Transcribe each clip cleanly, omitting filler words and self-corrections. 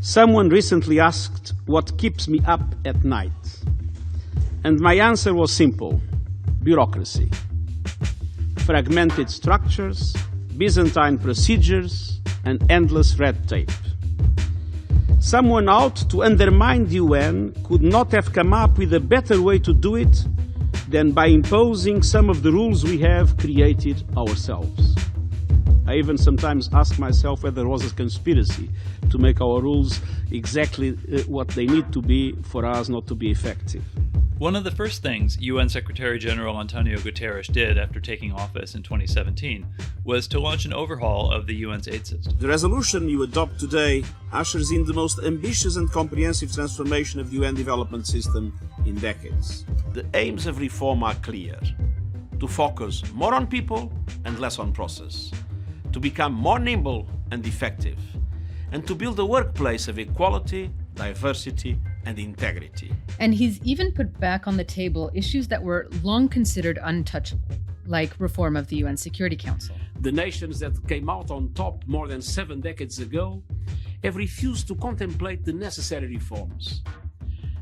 Someone recently asked what keeps me up at night. And my answer was simple: bureaucracy. Fragmented structures, Byzantine procedures, and endless red tape. Someone out to undermine the UN could not have come up with a better way to do it than by imposing some of the rules we have created ourselves. I even sometimes ask myself whether there was a conspiracy to make our rules exactly what they need to be for us not to be effective. One of the first things UN Secretary General Antonio Guterres did after taking office in 2017 was to launch an overhaul of the UN's aid system. The resolution you adopt today ushers in the most ambitious and comprehensive transformation of the UN development system in decades. The aims of reform are clear: to focus more on people and less on process, to become more nimble and effective, and to build a workplace of equality, diversity, and integrity. And he's even put back on the table issues that were long considered untouchable, like reform of the UN Security Council. The nations that came out on top more than 7 decades ago have refused to contemplate the necessary reforms.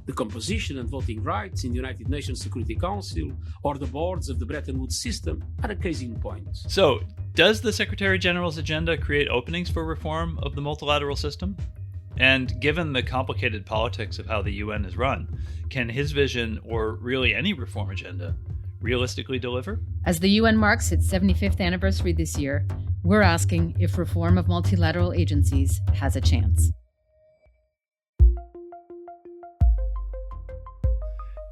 The composition and voting rights in the United Nations Security Council or the boards of the Bretton Woods system are a case in point. So, does the Secretary General's agenda create openings for reform of the multilateral system? And given the complicated politics of how the UN is run, can his vision, or really any reform agenda, realistically deliver? As the UN marks its 75th anniversary this year, we're asking if reform of multilateral agencies has a chance.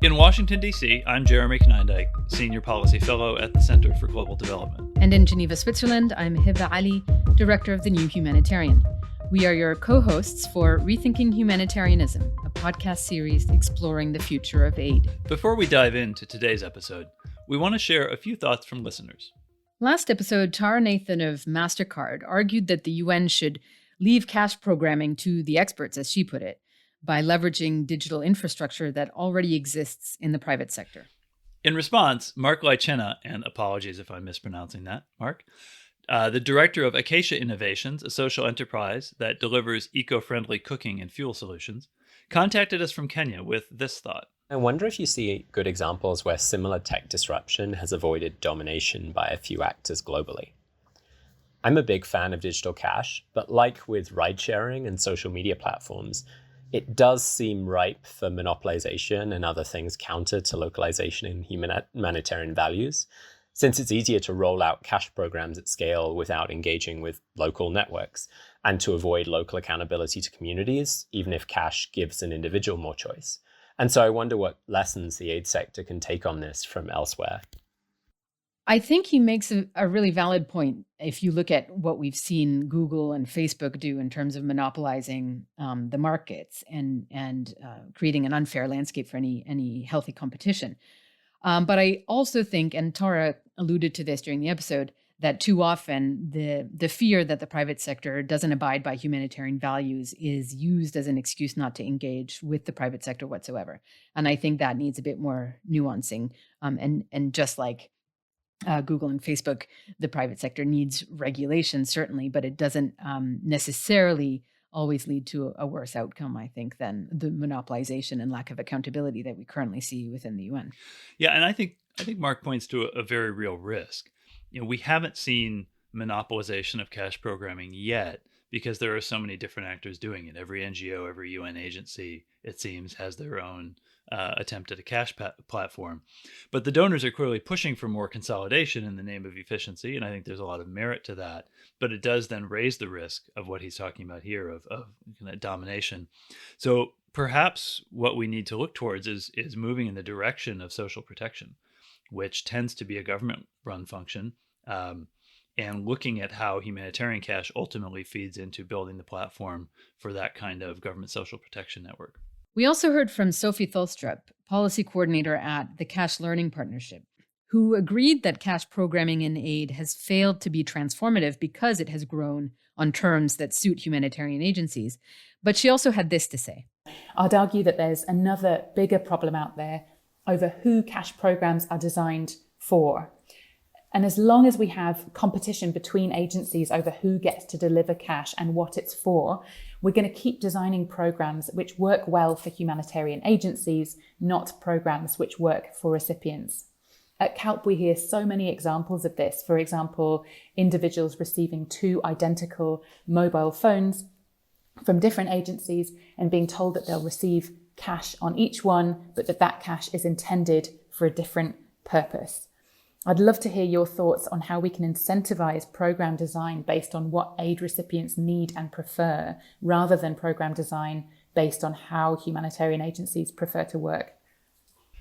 In Washington, D.C., I'm Jeremy Konyndyk, Senior Policy Fellow at the Center for Global Development. And in Geneva, Switzerland, I'm Heba Ali, Director of the New Humanitarian. We are your co-hosts for Rethinking Humanitarianism, a podcast series exploring the future of aid. Before we dive into today's episode, we want to share a few thoughts from listeners. Last episode, Tara Nathan of MasterCard argued that the UN should leave cash programming to the experts, as she put it, by leveraging digital infrastructure that already exists in the private sector. In response, Mark Lychena, and apologies if I'm mispronouncing that, Mark, the director of Acacia Innovations, a social enterprise that delivers eco-friendly cooking and fuel solutions, contacted us from Kenya with this thought. I wonder if you see good examples where similar tech disruption has avoided domination by a few actors globally. I'm a big fan of digital cash, but like with ride-sharing and social media platforms, it does seem ripe for monopolization and other things counter to localization in humanitarian values, since it's easier to roll out cash programs at scale without engaging with local networks, and to avoid local accountability to communities, even if cash gives an individual more choice. And so I wonder what lessons the aid sector can take on this from elsewhere. I think he makes a really valid point. If you look at what we've seen Google and Facebook do in terms of monopolizing the markets and creating an unfair landscape for any healthy competition. But I also think, and Tara alluded to this during the episode, that too often the fear that the private sector doesn't abide by humanitarian values is used as an excuse not to engage with the private sector whatsoever. And I think that needs a bit more nuancing. And just like Google and Facebook, the private sector needs regulation, certainly, but it doesn't necessarily always lead to a worse outcome, I think, than the monopolization and lack of accountability that we currently see within the UN. Yeah, and I think Mark points to a very real risk. You know, we haven't seen monopolization of cash programming yet because there are so many different actors doing it. Every NGO, every UN agency, it seems, has their own attempt at a cash platform. But the donors are clearly pushing for more consolidation in the name of efficiency, and I think there's a lot of merit to that. But it does then raise the risk of what he's talking about here of kind of domination. So perhaps what we need to look towards is moving in the direction of social protection, which tends to be a government-run function, and looking at how humanitarian cash ultimately feeds into building the platform for that kind of government social protection network. We also heard from Sophie Tholstrup, policy coordinator at the Cash Learning Partnership, who agreed that cash programming in aid has failed to be transformative because it has grown on terms that suit humanitarian agencies. But she also had this to say. I'd argue that there's another bigger problem out there over who cash programs are designed for. And as long as we have competition between agencies over who gets to deliver cash and what it's for, we're going to keep designing programs which work well for humanitarian agencies, not programs which work for recipients. At CALP, we hear so many examples of this. For example, individuals receiving 2 identical mobile phones from different agencies and being told that they'll receive cash on each one, but that cash is intended for a different purpose. I'd love to hear your thoughts on how we can incentivize program design based on what aid recipients need and prefer, rather than program design based on how humanitarian agencies prefer to work.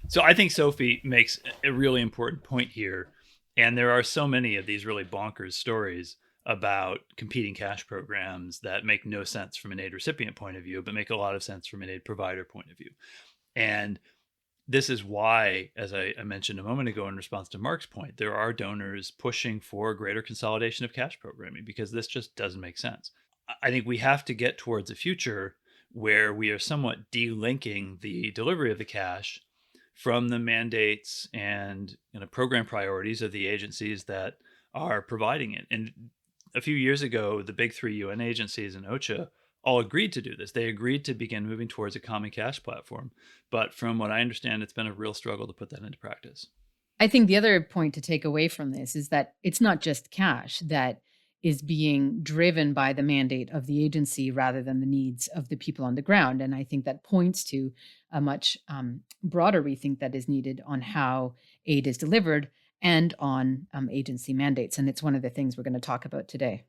So I think Sophie makes a really important point here. And there are so many of these really bonkers stories about competing cash programs that make no sense from an aid recipient point of view, but make a lot of sense from an aid provider point of view. And this is why, as I mentioned a moment ago in response to Mark's point, there are donors pushing for greater consolidation of cash programming, because this just doesn't make sense. I think we have to get towards a future where we are somewhat delinking the delivery of the cash from the mandates and program priorities of the agencies that are providing it. And a few years ago, the big 3 UN agencies and OCHA all agreed to do this. They agreed to begin moving towards a common cash platform. But from what I understand, it's been a real struggle to put that into practice. I think the other point to take away from this is that it's not just cash that is being driven by the mandate of the agency rather than the needs of the people on the ground. And I think that points to a much broader rethink that is needed on how aid is delivered and on agency mandates. And it's one of the things we're going to talk about today.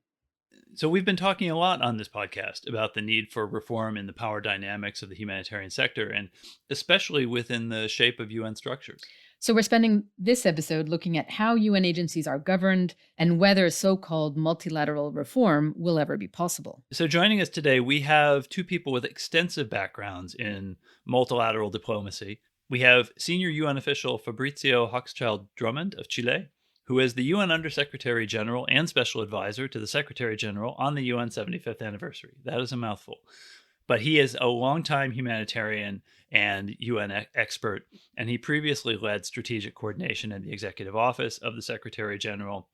So we've been talking a lot on this podcast about the need for reform in the power dynamics of the humanitarian sector, and especially within the shape of UN structures. So we're spending this episode looking at how UN agencies are governed and whether so-called multilateral reform will ever be possible. So joining us today, we have 2 people with extensive backgrounds in multilateral diplomacy. We have senior UN official Fabrizio Hochschild-Drummond of Chile, who is the UN Undersecretary General and Special Advisor to the Secretary General on the UN 75th anniversary. That is a mouthful. But he is a longtime humanitarian and UN expert, and he previously led strategic coordination in the Executive Office of the Secretary General,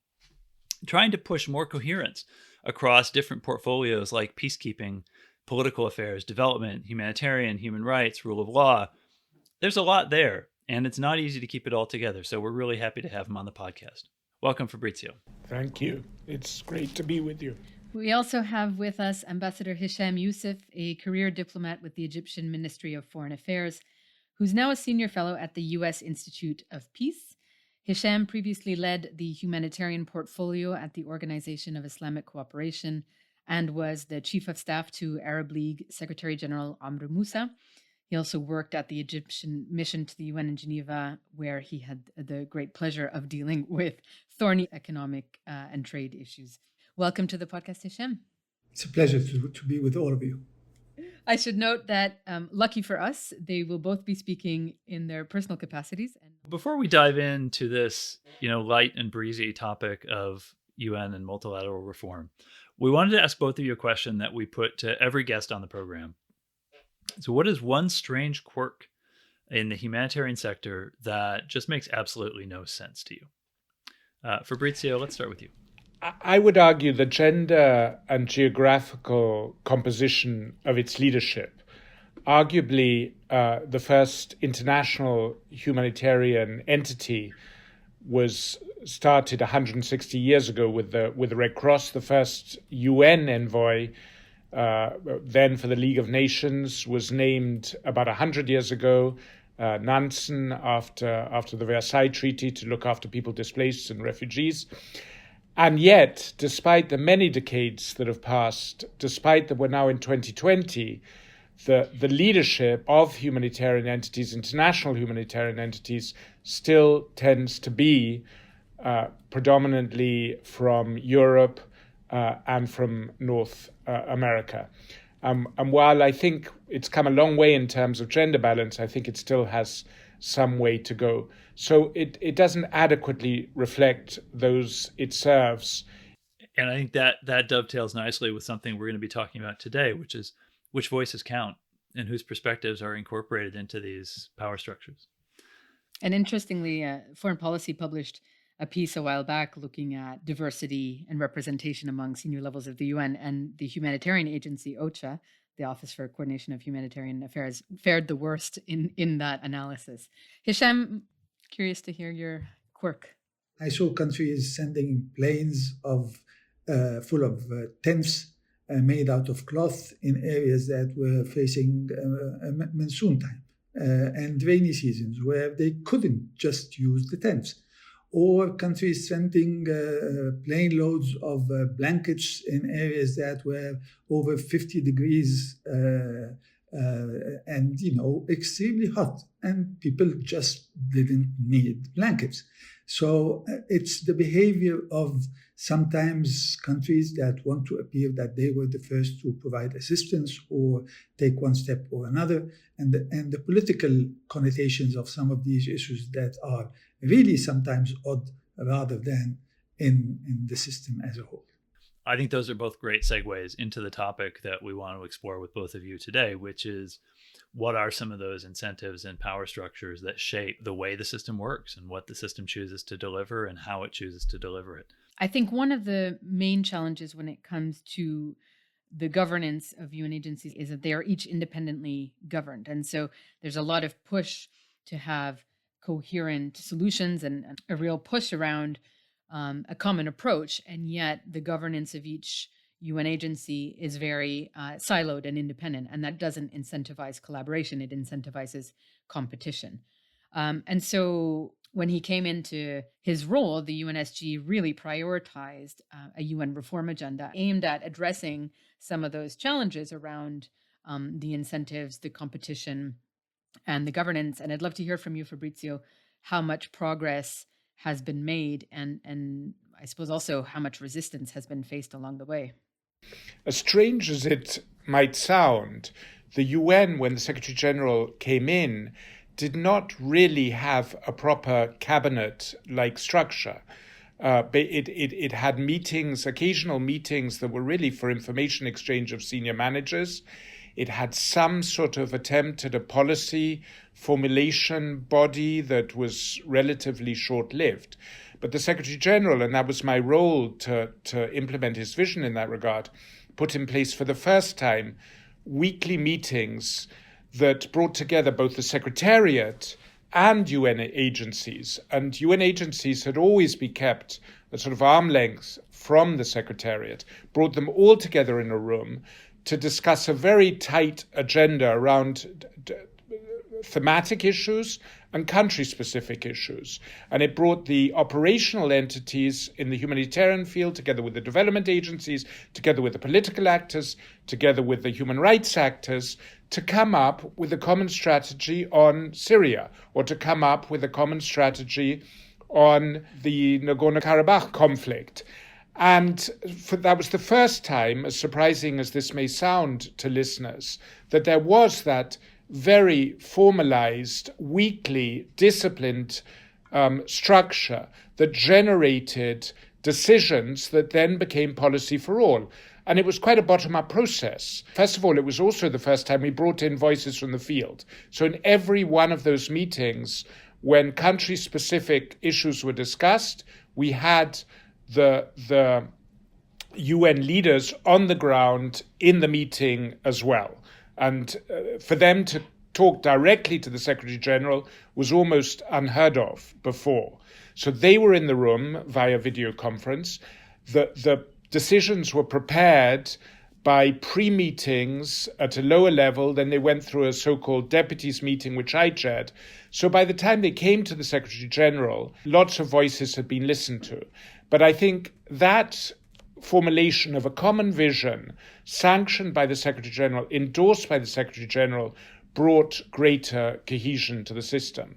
trying to push more coherence across different portfolios like peacekeeping, political affairs, development, humanitarian, human rights, rule of law. There's a lot there. And it's not easy to keep it all together. So we're really happy to have him on the podcast. Welcome, Fabrizio. Thank you. It's great to be with you. We also have with us Ambassador Hisham Youssef, a career diplomat with the Egyptian Ministry of Foreign Affairs, who's now a senior fellow at the U.S. Institute of Peace. Hisham previously led the humanitarian portfolio at the Organization of Islamic Cooperation and was the chief of staff to Arab League Secretary General Amr Moussa. He also worked at the Egyptian mission to the UN in Geneva, where he had the great pleasure of dealing with thorny economic and trade issues. Welcome to the podcast, Hisham. It's a pleasure to be with all of you. I should note that, lucky for us, they will both be speaking in their personal capacities. Before we dive into this, light and breezy topic of UN and multilateral reform, we wanted to ask both of you a question that we put to every guest on the program. So what is one strange quirk in the humanitarian sector that just makes absolutely no sense to you? Fabrizio, let's start with you. I would argue the gender and geographical composition of its leadership. Arguably, the first international humanitarian entity was started 160 years ago with the Red Cross. The first UN envoy, then for the League of Nations, was named about 100 years ago, Nansen, after the Versailles Treaty, to look after people displaced and refugees. And yet, despite the many decades that have passed, despite that we're now in 2020, the leadership of humanitarian entities, international humanitarian entities, still tends to be predominantly from Europe and from North America. And while I think it's come a long way in terms of gender balance, I think it still has some way to go. So it doesn't adequately reflect those it serves. And I think that dovetails nicely with something we're going to be talking about today, which is which voices count and whose perspectives are incorporated into these power structures. And interestingly, Foreign Policy published a piece a while back looking at diversity and representation among senior levels of the UN, and the humanitarian agency, OCHA, the Office for Coordination of Humanitarian Affairs, fared the worst in that analysis. Hisham, curious to hear your quirk. I saw countries sending planes full of tents made out of cloth in areas that were facing monsoon time and rainy seasons where they couldn't just use the tents. Or countries sending plane loads of blankets in areas that were over 50 degrees and, extremely hot. And people just didn't need blankets. So it's the behavior of sometimes countries that want to appear that they were the first to provide assistance or take one step or another, and the political connotations of some of these issues that are really sometimes odd rather than in the system as a whole. I think those are both great segues into the topic that we want to explore with both of you today, which is what are some of those incentives and power structures that shape the way the system works and what the system chooses to deliver and how it chooses to deliver it. I think one of the main challenges when it comes to the governance of UN agencies is that they are each independently governed. And so there's a lot of push to have coherent solutions and a real push around a common approach. And yet the governance of each UN agency is very siloed and independent, and that doesn't incentivize collaboration. It incentivizes competition. And so when he came into his role, the UNSG really prioritized a UN reform agenda aimed at addressing some of those challenges around the incentives, the competition, and the governance. And I'd love to hear from you, Fabrizio, how much progress has been made and I suppose also how much resistance has been faced along the way. As strange as it might sound, the UN, when the Secretary General came in, did not really have a proper cabinet-like structure. It had meetings, occasional meetings that were really for information exchange of senior managers. It had some sort of attempt at a policy formulation body that was relatively short-lived. But the Secretary General, and that was my role to implement his vision in that regard, put in place for the first time weekly meetings that brought together both the Secretariat and UN agencies. And UN agencies had always been kept at sort of arm length from the Secretariat, brought them all together in a room to discuss a very tight agenda around thematic issues and country-specific issues. And it brought the operational entities in the humanitarian field together with the development agencies, together with the political actors, together with the human rights actors, to come up with a common strategy on Syria, or to come up with a common strategy on the Nagorno-Karabakh conflict. And that was the first time, as surprising as this may sound to listeners, that there was that very formalized, weekly, disciplined structure that generated decisions that then became policy for all. And it was quite a bottom-up process. First of all, it was also the first time we brought in voices from the field. So in every one of those meetings, when country-specific issues were discussed, we had the UN leaders on the ground in the meeting as well. And for them to talk directly to the Secretary General was almost unheard of before. So they were in the room via video conference. The decisions were prepared by pre-meetings at a lower level. Then they went through a so-called deputies meeting, which I chaired. So by the time they came to the Secretary General, lots of voices had been listened to. But I think that formulation of a common vision, sanctioned by the Secretary General, endorsed by the Secretary General, brought greater cohesion to the system.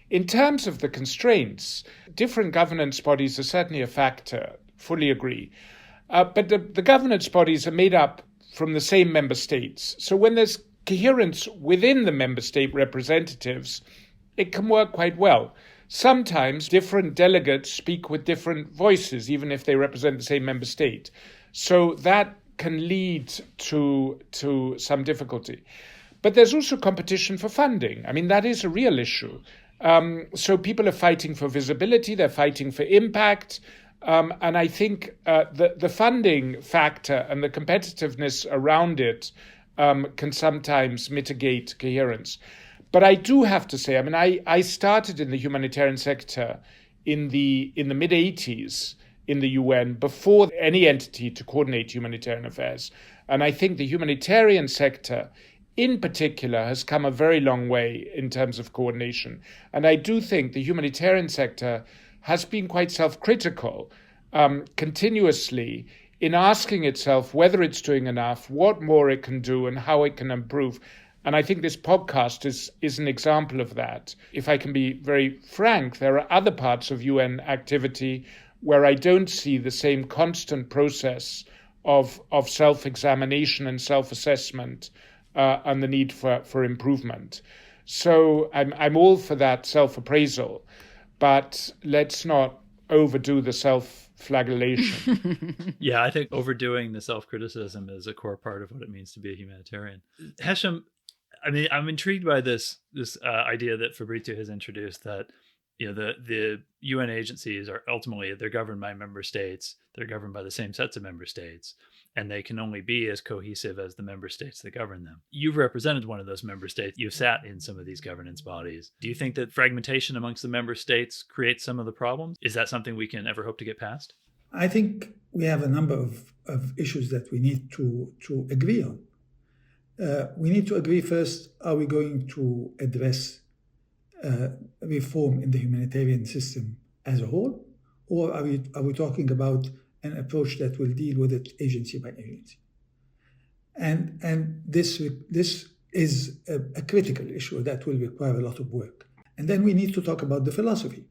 In terms of the constraints, different governance bodies are certainly a factor, fully agree. But the governance bodies are made up from the same member states. So when there's coherence within the member state representatives, it can work quite well. Sometimes different delegates speak with different voices, even if they represent the same member state. So that can lead to some difficulty. But there's also competition for funding. I mean, that is a real issue. So people are fighting for visibility, they're fighting for impact. And I think the funding factor and the competitiveness around it can sometimes mitigate coherence. But I do have to say, I mean, I started in the humanitarian sector in the mid-'80s in the UN before any entity to coordinate humanitarian affairs. And I think the humanitarian sector in particular has come a very long way in terms of coordination. And I do think the humanitarian sector has been quite self-critical continuously in asking itself whether it's doing enough, what more it can do, and how it can improve. And I think this podcast is an example of that. If I can be very frank, there are other parts of UN activity where I don't see the same constant process of self-examination and self-assessment and the need for improvement. So I'm all for that self-appraisal, but let's not overdo the self-flagellation. Yeah, I think overdoing the self-criticism is a core part of what it means to be a humanitarian. Hesham, I mean, I'm intrigued by this idea that Fabrizio has introduced, that the UN agencies are ultimately, they're governed by member states. They're governed by the same sets of member states, and they can only be as cohesive as the member states that govern them. You've represented one of those member states. You've sat in some of these governance bodies. Do you think that fragmentation amongst the member states creates some of the problems? Is that something we can ever hope to get past? I think we have a number of issues that we need to agree on. We need to agree first, are we going to address reform in the humanitarian system as a whole, or are we talking about an approach that will deal with it agency by agency? And this is a critical issue that will require a lot of work. And then we need to talk about the philosophy.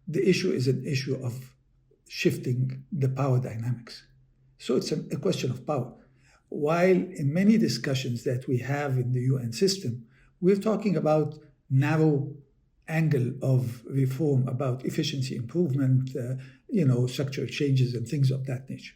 The issue is an issue of shifting the power dynamics. So it's a question of power. While in many discussions that we have in the UN system, we're talking about narrow angle of reform, about efficiency improvement, structural changes and things of that nature.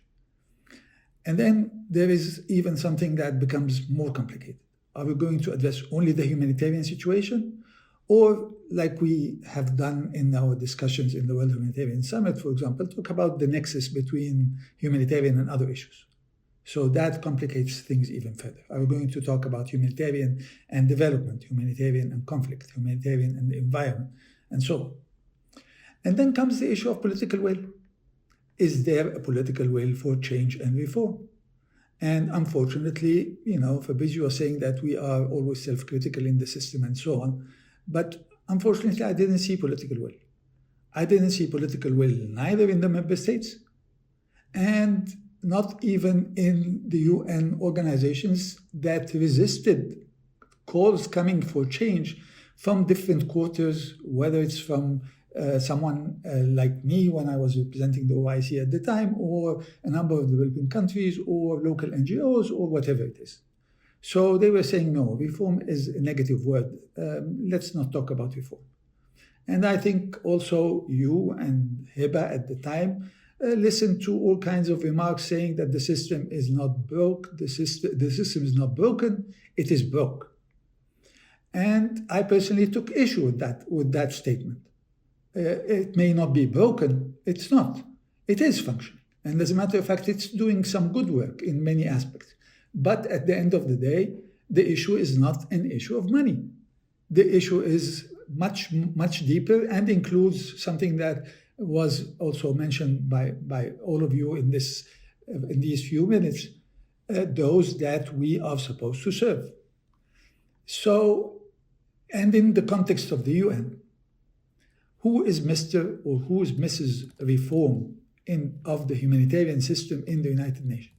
And then there is even something that becomes more complicated. Are we going to address only the humanitarian situation? Or, like we have done in our discussions in the World Humanitarian Summit, for example, talk about the nexus between humanitarian and other issues? So that complicates things even further. Are we going to talk about humanitarian and development, humanitarian and conflict, humanitarian and the environment, and so on? And then comes the issue of political will. Is there a political will for change and reform? And unfortunately, Fabrizio was saying that we are always self-critical in the system and so on. But unfortunately, I didn't see political will. I didn't see political will neither in the member states and not even in the UN organizations that resisted calls coming for change from different quarters, whether it's from someone like me when I was representing the OIC at the time, or a number of developing countries, or local NGOs, or whatever it is. So they were saying, no, reform is a negative word. Let's not talk about reform. And I think also you and Heba at the time listened to all kinds of remarks saying that the system is not broke, the system is not broken, it is broke. And I personally took issue with that statement. It may not be broken, it's not. It is functioning. And as a matter of fact, it's doing some good work in many aspects. But at the end of the day, the issue is not an issue of money. The issue is much, much deeper and includes something that was also mentioned by all of you in these few minutes, those that we are supposed to serve. So, and in the context of the UN, who is Mr. or who is Mrs. Reform of the humanitarian system in the United Nations?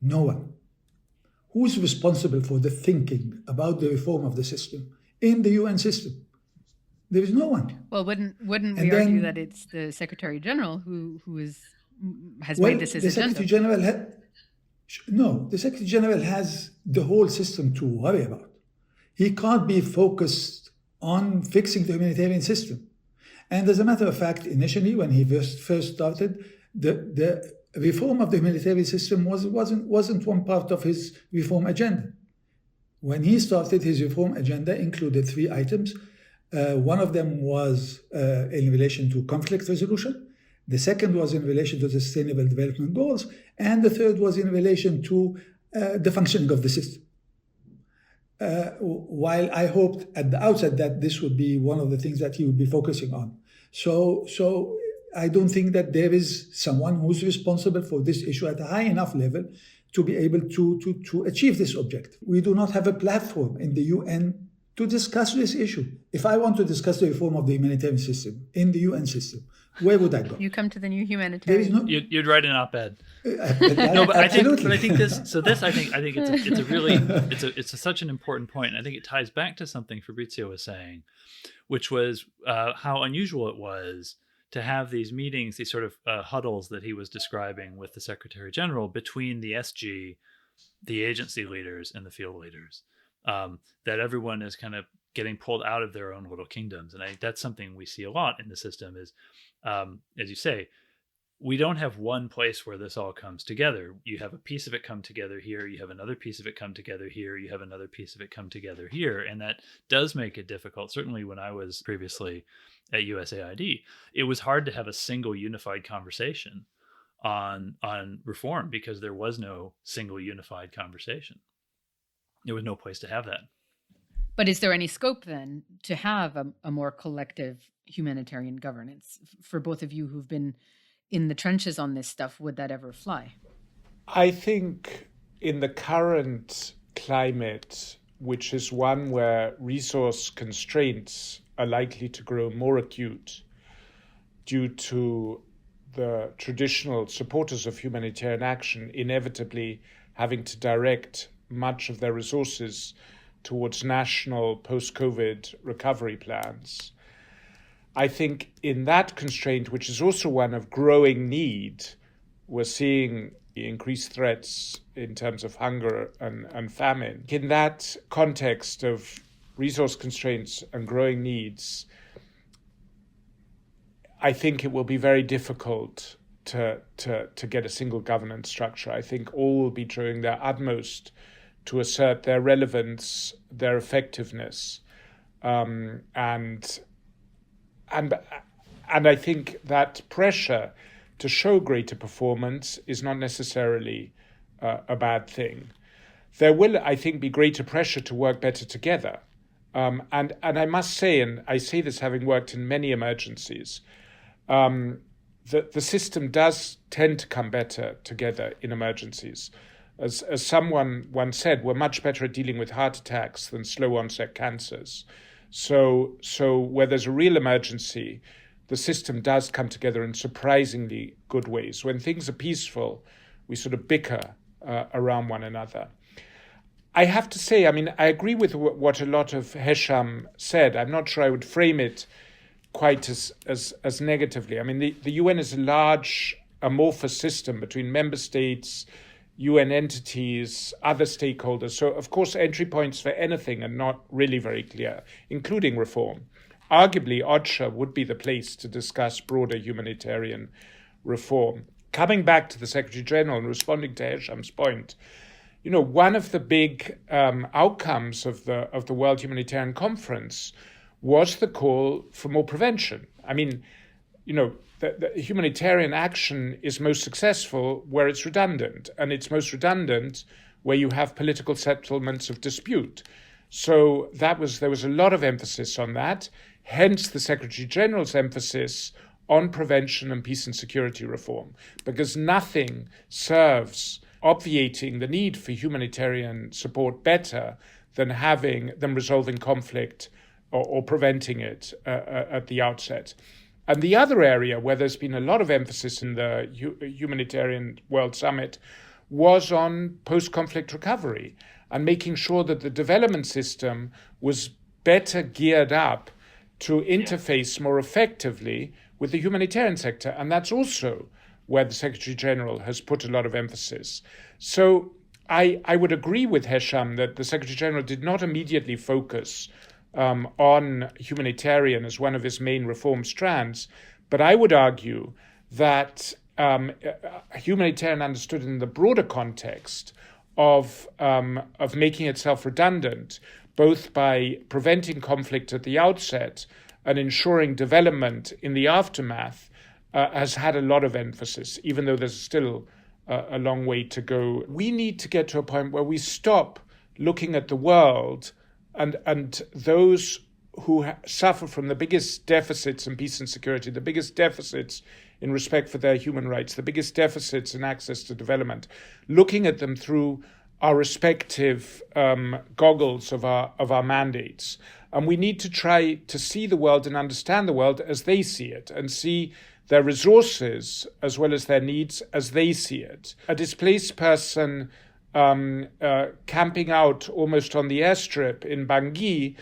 No one. Who is responsible for the thinking about the reform of the system in the UN system? There is no one. Well, wouldn't we argue that it's the Secretary General who has made this his agenda? The Secretary General has the whole system to worry about. He can't be focused on fixing the humanitarian system. And as a matter of fact, initially when he first started, the reform of the humanitarian system wasn't one part of his reform agenda. When he started, his reform agenda included 3 items: One of them was in relation to conflict resolution. The second was in relation to the Sustainable Development Goals. And the third was in relation to the functioning of the system. While I hoped at the outset that this would be one of the things that he would be focusing on. So I don't think that there is someone who's responsible for this issue at a high enough level to be able to achieve this objective. We do not have a platform in the UN to discuss this issue. If I want to discuss the reform of the humanitarian system in the UN system, where would I go? You come to the new humanitarian. You'd write an op-ed. No, but I think this. So this, I think it's a really it's such an important point. And I think it ties back to something Fabrizio was saying, which was how unusual it was to have these meetings, these sort of huddles that he was describing with the Secretary General between the SG, the agency leaders, and the field leaders. That everyone is kind of getting pulled out of their own little kingdoms. And I think that's something we see a lot in the system is, as you say, we don't have one place where this all comes together. You have a piece of it come together here. You have another piece of it come together here. You have another piece of it come together here. And that does make it difficult. Certainly when I was previously at USAID, it was hard to have a single unified conversation on reform because there was no single unified conversation. There was no place to have that. But is there any scope then to have a more collective humanitarian governance? For both of you who've been in the trenches on this stuff, would that ever fly? I think in the current climate, which is one where resource constraints are likely to grow more acute due to the traditional supporters of humanitarian action inevitably having to direct much of their resources towards national post-COVID recovery plans. I think in that constraint, which is also one of growing need, we're seeing increased threats in terms of hunger and famine. In that context of resource constraints and growing needs, I think it will be very difficult to get a single governance structure. I think all will be doing their utmost to assert their relevance, their effectiveness, and I think that pressure to show greater performance is not necessarily a bad thing. There will, I think, be greater pressure to work better together, and I must say, and I say this having worked in many emergencies, that the system does tend to come better together in emergencies. As someone once said, we're much better at dealing with heart attacks than slow onset cancers. So where there's a real emergency, the system does come together in surprisingly good ways. When things are peaceful, we sort of bicker around one another. I have to say, I mean, I agree with what a lot of Hesham said. I'm not sure I would frame it quite as negatively. I mean, the UN is a large amorphous system between member states, UN entities, other stakeholders. So, of course, entry points for anything are not really very clear, including reform. Arguably, OCHA would be the place to discuss broader humanitarian reform. Coming back to the Secretary General and responding to Hesham's point, you know, one of the big outcomes of the World Humanitarian Conference was the call for more prevention. I mean, you know, the humanitarian action is most successful where it's redundant, and it's most redundant where you have political settlements of dispute. So there was a lot of emphasis on that, hence the Secretary General's emphasis on prevention and peace and security reform, because nothing serves obviating the need for humanitarian support better than resolving conflict or preventing it at the outset. And the other area where there's been a lot of emphasis in the Humanitarian World Summit was on post-conflict recovery and making sure that the development system was better geared up to interface more effectively with the humanitarian sector. And that's also where the Secretary General has put a lot of emphasis. So I would agree with Hesham that the Secretary General did not immediately focus on humanitarian as one of his main reform strands. But I would argue that humanitarian understood in the broader context of making itself redundant both by preventing conflict at the outset and ensuring development in the aftermath, has had a lot of emphasis, even though there's still a long way to go. We need to get to a point where we stop looking at the world and those who suffer from the biggest deficits in peace and security, the biggest deficits in respect for their human rights, the biggest deficits in access to development, looking at them through our respective goggles of our mandates. And we need to try to see the world and understand the world as they see it, and see their resources as well as their needs as they see it. A displaced person camping out almost on the airstrip in Bangui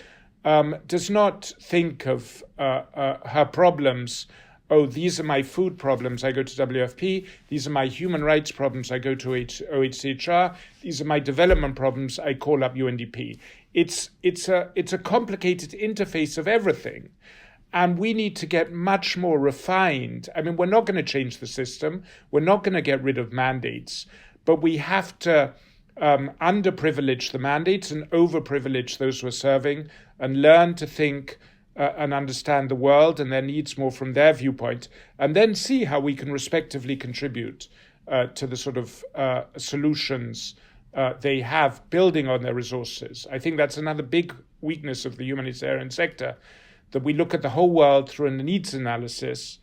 does not think of her problems. Oh, these are my food problems, I go to WFP. These are my human rights problems, I go to OHCHR. These are my development problems, I call up UNDP. It's a complicated interface of everything. And we need to get much more refined. I mean, we're not going to change the system. We're not going to get rid of mandates. But we have to underprivilege the mandates and overprivilege those who are serving, and learn to think and understand the world and their needs more from their viewpoint, and then see how we can respectively contribute to the sort of solutions they have, building on their resources. I think that's another big weakness of the humanitarian sector, that we look at the whole world through a needs analysis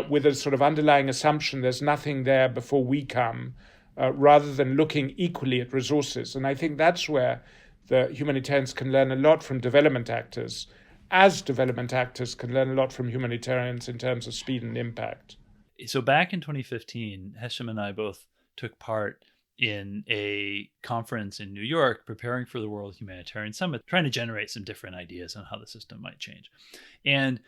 with a sort of underlying assumption there's nothing there before we come, rather than looking equally at resources. And I think that's where the humanitarians can learn a lot from development actors, as development actors can learn a lot from humanitarians in terms of speed and impact. So back in 2015, Hesham and I both took part in a conference in New York preparing for the World Humanitarian Summit, trying to generate some different ideas on how the system might change. And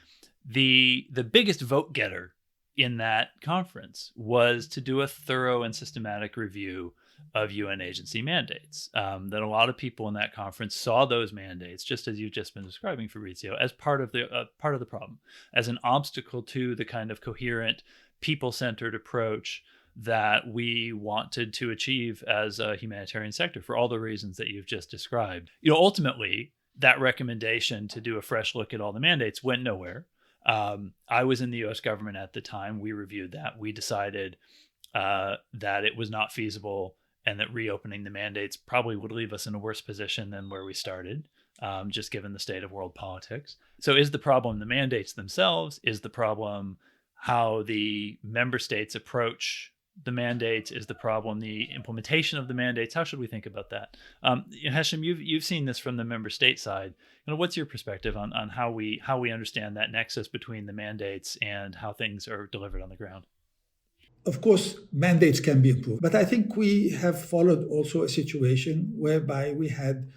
the biggest vote getter in that conference was to do a thorough and systematic review of UN agency mandates. That a lot of people in that conference saw those mandates, just as you've just been describing, Fabrizio, as part of the problem, as an obstacle to the kind of coherent, people-centered approach that we wanted to achieve as a humanitarian sector, for all the reasons that you've just described. Ultimately, that recommendation to do a fresh look at all the mandates went nowhere. I was in the US government at the time. We reviewed that. We decided that it was not feasible, and that reopening the mandates probably would leave us in a worse position than where we started, just given the state of world politics. So is the problem the mandates themselves? Is the problem how the member states approach the mandates? Is the problem the implementation of the mandates? How should we think about that? Hesham, you've seen this from the member state side. What's your perspective on how we understand that nexus between the mandates and how things are delivered on the ground? Of course, mandates can be improved, but I think we have followed also a situation whereby we had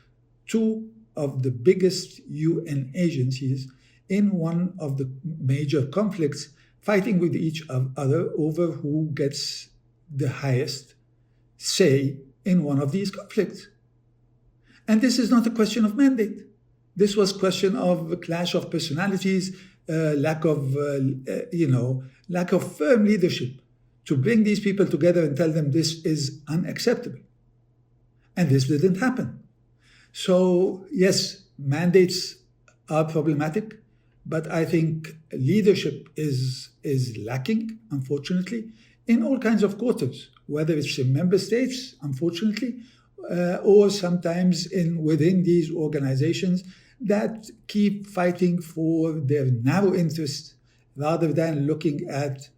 two of the biggest UN agencies in one of the major conflicts fighting with each other over who gets the highest say in one of these conflicts. And this is not a question of mandate. This was a question of a clash of personalities, lack of firm leadership to bring these people together and tell them this is unacceptable. And this didn't happen. So yes, mandates are problematic, but I think leadership is lacking, unfortunately, in all kinds of quarters, whether it's in member states, unfortunately, or sometimes within these organizations that keep fighting for their narrow interests rather than looking at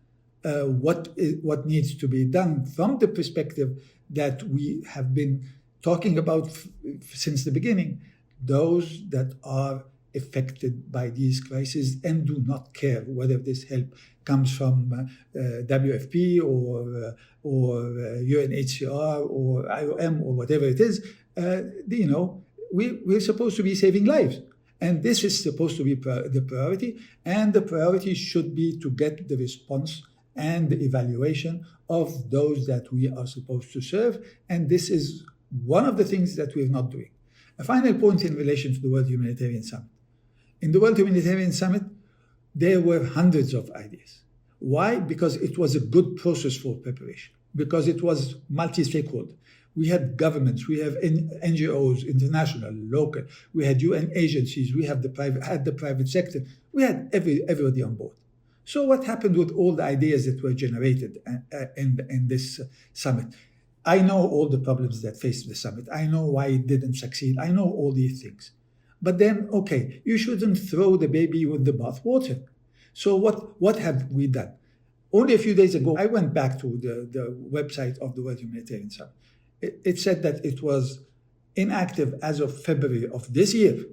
what needs to be done from the perspective that we have been talking about since the beginning, those that are affected by these crises and do not care whether this help comes from WFP or UNHCR or IOM or whatever it is. We're supposed to be saving lives. And this is supposed to be the priority. And the priority should be to get the response and the evaluation of those that we are supposed to serve. And this is one of the things that we're not doing. A final point in relation to the World Humanitarian Summit. In the World Humanitarian Summit, there were hundreds of ideas. Why? Because it was a good process for preparation, because it was multi-stakeholder. We had governments, we have NGOs, international, local. We had UN agencies. We have the private sector. We had everybody on board. So what happened with all the ideas that were generated in this summit? I know all the problems that faced the summit. I know why it didn't succeed. I know all these things. But then, okay, you shouldn't throw the baby with the bathwater. So what have we done? Only a few days ago, I went back to the website of the World Humanitarian Summit. It said that it was inactive as of February of this year.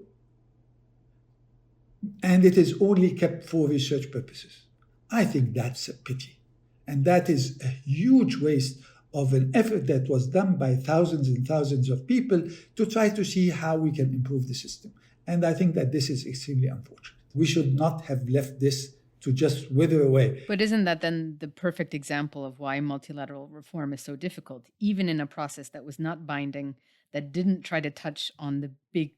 And it is only kept for research purposes. I think that's a pity. And that is a huge waste of an effort that was done by thousands and thousands of people to try to see how we can improve the system. And I think that this is extremely unfortunate. We should not have left this to just wither away. But isn't that then the perfect example of why multilateral reform is so difficult, even in a process that was not binding, that didn't try to touch on the big,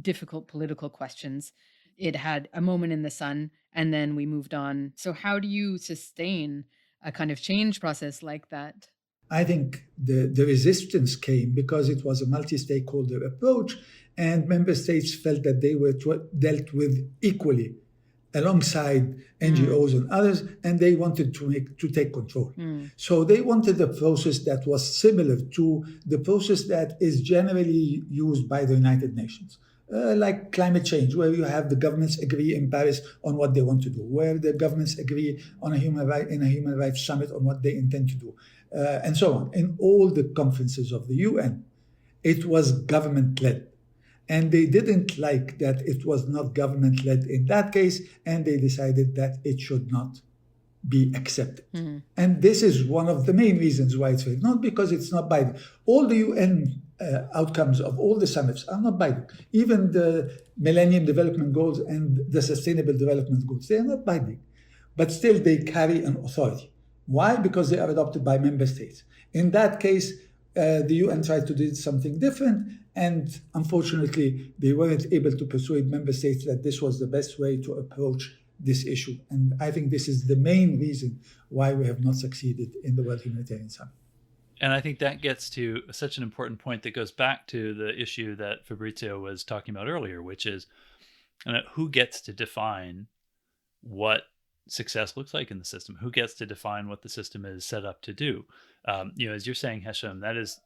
difficult political questions? It had a moment in the sun, and then we moved on. So how do you sustain a kind of change process like that? I think the resistance came because it was a multi-stakeholder approach, and member states felt that they were dealt with equally alongside NGOs and others, and they wanted to take control. So they wanted a process that was similar to the process that is generally used by the United Nations. Like climate change, where you have the governments agree in Paris on what they want to do, where the governments agree on a human rights summit on what they intend to do, and so on. In all the conferences of the UN, it was government-led. And they didn't like that it was not government-led in that case, and they decided that it should not be accepted. And this is one of the main reasons why it's failed, not because it's not binding. All the UN outcomes of all the summits are not binding. Even the Millennium Development Goals and the Sustainable Development Goals, they are not binding. But still, they carry an authority. Why? Because they are adopted by member states. In that case, the UN tried to do something different, and unfortunately, they weren't able to persuade member states that this was the best way to approach this issue. And I think this is the main reason why we have not succeeded in the World Humanitarian Summit. And I think that gets to such an important point that goes back to the issue that Fabrizio was talking about earlier, which is who gets to define what success looks like in the system? Who gets to define what the system is set up to do? As you're saying, Hesham, that is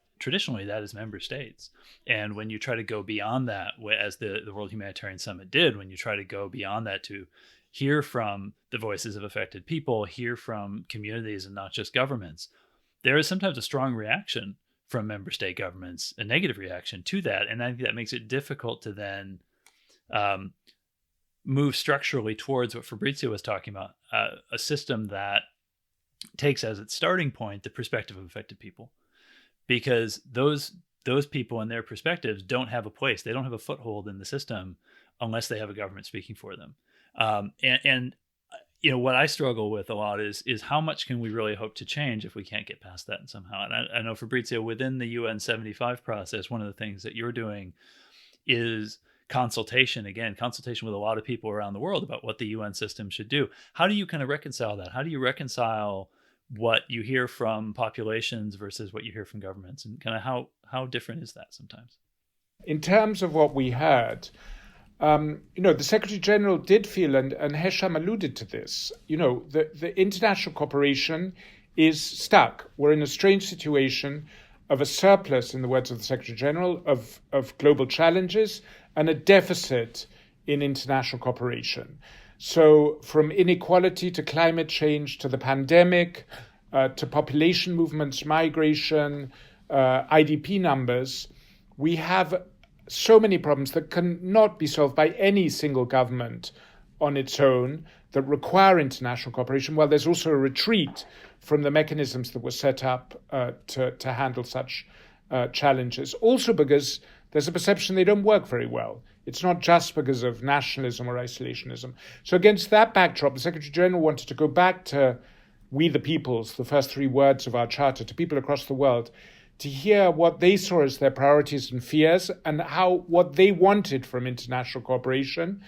member states. And when you try to go beyond that, as the World Humanitarian Summit did, when you try to go beyond that to hear from the voices of affected people, hear from communities and not just governments, there is sometimes a strong reaction from member state governments, a negative reaction to that. And I think that makes it difficult to then move structurally towards what Fabrizio was talking about, a system that takes as its starting point the perspective of affected people. Because those people and their perspectives don't have a place. They don't have a foothold in the system unless they have a government speaking for them. What I struggle with a lot is how much can we really hope to change if we can't get past that somehow? And I know, Fabrizio, within the UN 75 process, one of the things that you're doing is consultation with a lot of people around the world about what the UN system should do. How do you kind of reconcile that? How do you reconcile what you hear from populations versus what you hear from governments, and kind of how different is that sometimes? In terms of what we heard, the Secretary General did feel, and Hesham alluded to this, the international cooperation is stuck. We're in a strange situation of a surplus, in the words of the Secretary General, of global challenges and a deficit in international cooperation. So from inequality to climate change to the pandemic, to population movements, migration, IDP numbers, we have so many problems that cannot be solved by any single government on its own that require international cooperation, while there's also a retreat from the mechanisms that were set up to handle such challenges. Also because there's a perception they don't work very well. It's not just because of nationalism or isolationism. So against that backdrop, the Secretary General wanted to go back to we the peoples, the first three words of our charter, to people across the world, to hear what they saw as their priorities and fears and what they wanted from international cooperation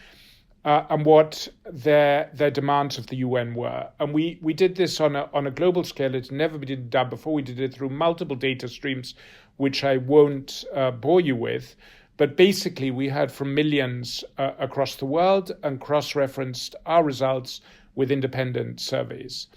and what their demands of the UN were. And we did this on a global scale. It's never been done before. We did it through multiple data streams which I won't bore you with. But basically, we heard from millions across the world and cross-referenced our results with independent surveys.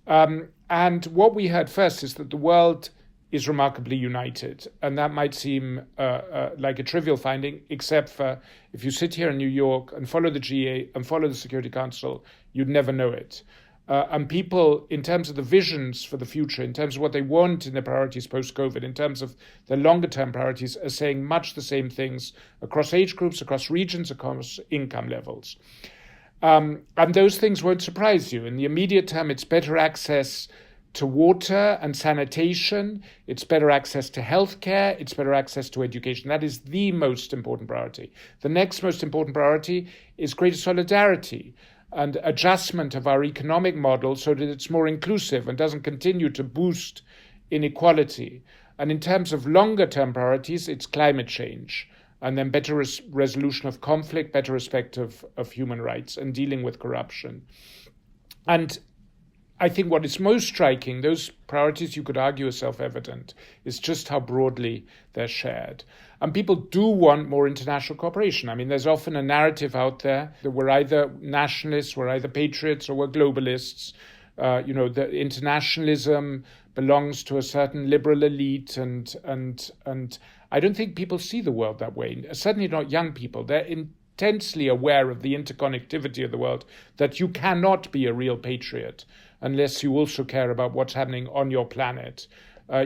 And what we heard first is that the world is remarkably united. And that might seem like a trivial finding, except for if you sit here in New York and follow the G8 and follow the Security Council, you'd never know it. And people, in terms of the visions for the future, in terms of what they want in their priorities post-COVID, in terms of their longer-term priorities, are saying much the same things across age groups, across regions, across income levels. And those things won't surprise you. In the immediate term, it's better access to water and sanitation, it's better access to healthcare, it's better access to education. That is the most important priority. The next most important priority is greater solidarity and adjustment of our economic model so that it's more inclusive and doesn't continue to boost inequality. And in terms of longer-term priorities, it's climate change, and then better resolution of conflict, better respect of human rights, and dealing with corruption. And I think what is most striking, those priorities you could argue are self-evident, is just how broadly they're shared. And people do want more international cooperation. I mean, there's often a narrative out there that we're either nationalists, we're either patriots, or we're globalists. The internationalism belongs to a certain liberal elite, and I don't think people see the world that way. Certainly not young people. They're intensely aware of the interconnectivity of the world, that you cannot be a real patriot unless you also care about what's happening on your planet.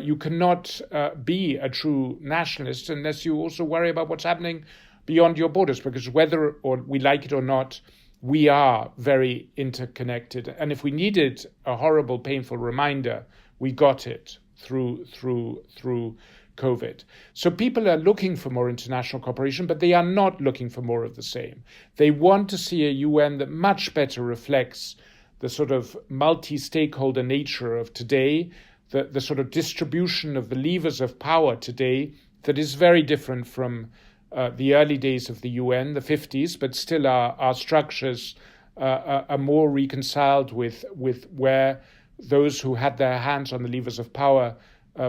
You cannot be a true nationalist unless you also worry about what's happening beyond your borders, because whether or we like it or not, we are very interconnected. And if we needed a horrible, painful reminder, we got it through COVID. So people are looking for more international cooperation, but they are not looking for more of the same. They want to see a UN that much better reflects the sort of multi-stakeholder nature of today, the sort of distribution of the levers of power today that is very different from the early days of the UN, the 50s, but still our structures are more reconciled with where those who had their hands on the levers of power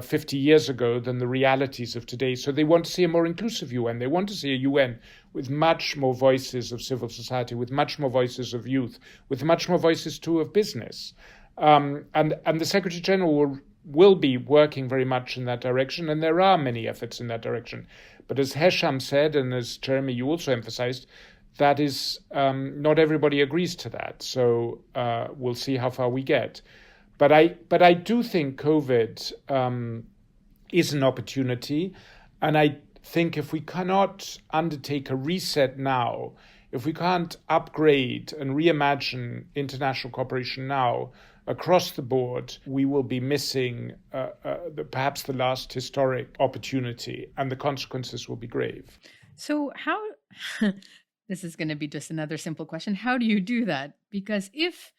50 years ago than the realities of today. So they want to see a more inclusive UN. They want to see a UN with much more voices of civil society, with much more voices of youth, with much more voices too of business. And the Secretary General will be working very much in that direction, and there are many efforts in that direction. But as Hesham said, and as Jeremy, you also emphasized, that is not everybody agrees to that. So we'll see how far we get. But I do think COVID is an opportunity, and I think if we cannot undertake a reset now, if we can't upgrade and reimagine international cooperation now across the board, we will be missing perhaps the last historic opportunity, and the consequences will be grave. So how, this is going to be just another simple question, how do you do that? Because if,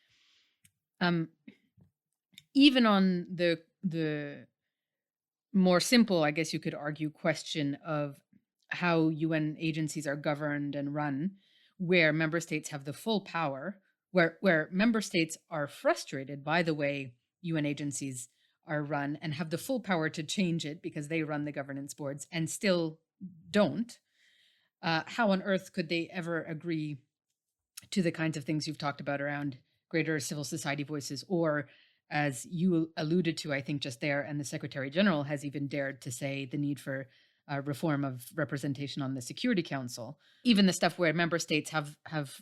even on the more simple, I guess you could argue, question of how UN agencies are governed and run, where member states have the full power, where member states are frustrated by the way UN agencies are run and have the full power to change it because they run the governance boards and still don't, how on earth could they ever agree to the kinds of things you've talked about around greater civil society voices, or as you alluded to, I think just there, and the Secretary General has even dared to say the need for reform of representation on the Security Council, even the stuff where member states have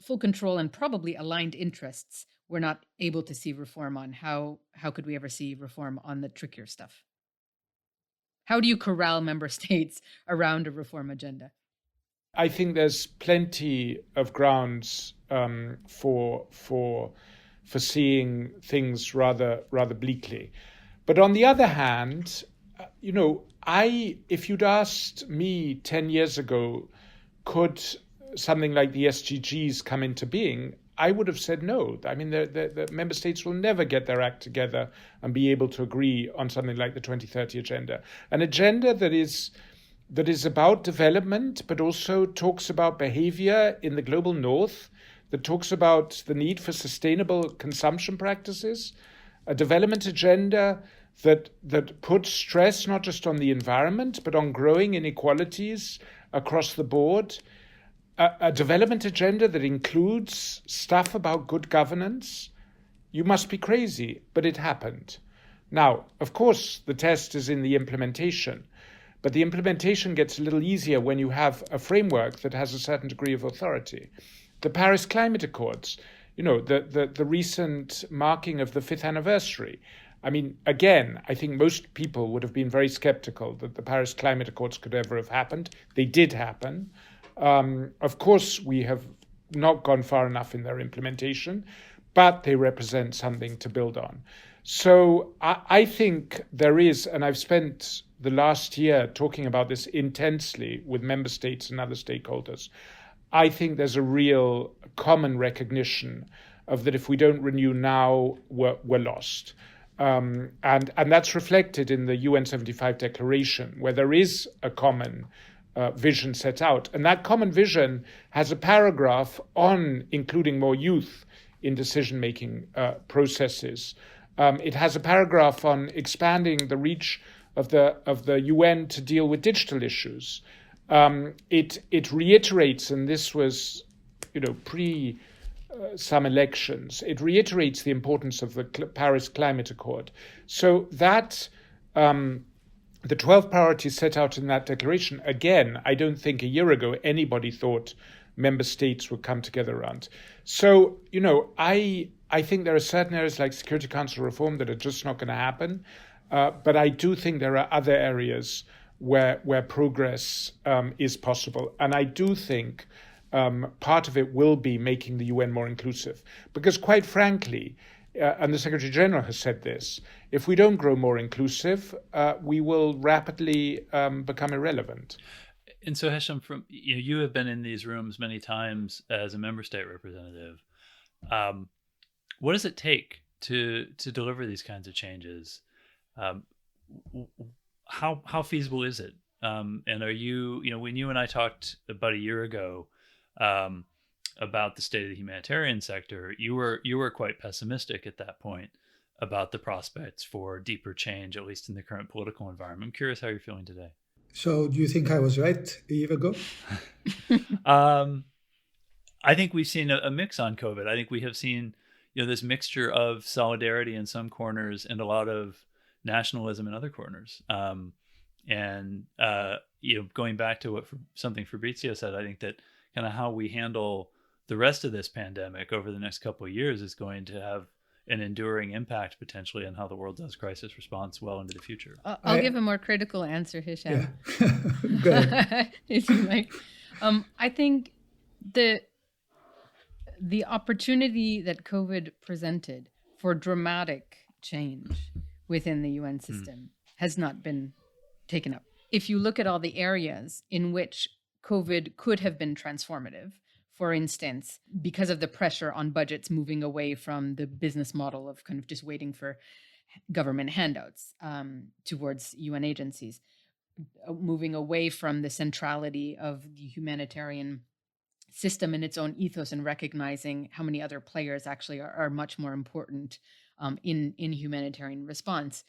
full control and probably aligned interests, we're not able to see reform on. How could we ever see reform on the trickier stuff? How do you corral member states around a reform agenda? I think there's plenty of grounds for seeing things rather bleakly. But on the other hand, if you'd asked me 10 years ago, could something like the SDGs come into being, I would have said no. I mean, the member states will never get their act together and be able to agree on something like the 2030 agenda. An agenda that is about development, but also talks about behavior in the global north, that talks about the need for sustainable consumption practices, a development agenda that puts stress not just on the environment, but on growing inequalities across the board, a development agenda that includes stuff about good governance, you must be crazy, but it happened. Now, of course, the test is in the implementation, but the implementation gets a little easier when you have a framework that has a certain degree of authority. The Paris Climate Accords, the recent marking of the 5th anniversary. I mean, again, I think most people would have been very skeptical that the Paris Climate Accords could ever have happened. They did happen. Of course, we have not gone far enough in their implementation, but they represent something to build on. So I think there is, and I've spent the last year talking about this intensely with member states and other stakeholders, I think there's a real common recognition of that if we don't renew now, we're lost. And that's reflected in the UN 75 declaration, where there is a common vision set out. And that common vision has a paragraph on including more youth in decision-making processes. It has a paragraph on expanding the reach of the UN to deal with digital issues. It reiterates, and this was, pre some elections, it reiterates the importance of the Paris Climate Accord. So that the 12 priorities set out in that declaration, again, I don't think a year ago anybody thought member states would come together around. So, I think there are certain areas like Security Council reform that are just not going to happen. But I do think there are other areas where progress is possible. And I do think part of it will be making the UN more inclusive. Because quite frankly, and the Secretary General has said this, if we don't grow more inclusive, we will rapidly become irrelevant. And so, Hesham, you have been in these rooms many times as a member state representative. What does it take to deliver these kinds of changes? How feasible is it? And are you, when you and I talked about a year ago about the state of the humanitarian sector, you were quite pessimistic at that point about the prospects for deeper change, at least in the current political environment. I'm curious how you're feeling today. So do you think I was right a year ago? I think we've seen a mix on COVID. I think we have seen, this mixture of solidarity in some corners and a lot of nationalism in other corners. Going back to something Fabrizio said, I think that kind of how we handle the rest of this pandemic over the next couple of years is going to have an enduring impact potentially on how the world does crisis response well into the future. I'll give a more critical answer, Hisham. Yeah. Go ahead. If you like. I think the opportunity that COVID presented for dramatic change within the UN system has not been taken up. If you look at all the areas in which COVID could have been transformative, for instance, because of the pressure on budgets moving away from the business model of kind of just waiting for government handouts towards UN agencies, moving away from the centrality of the humanitarian system and its own ethos and recognizing how many other players actually are much more important in humanitarian response,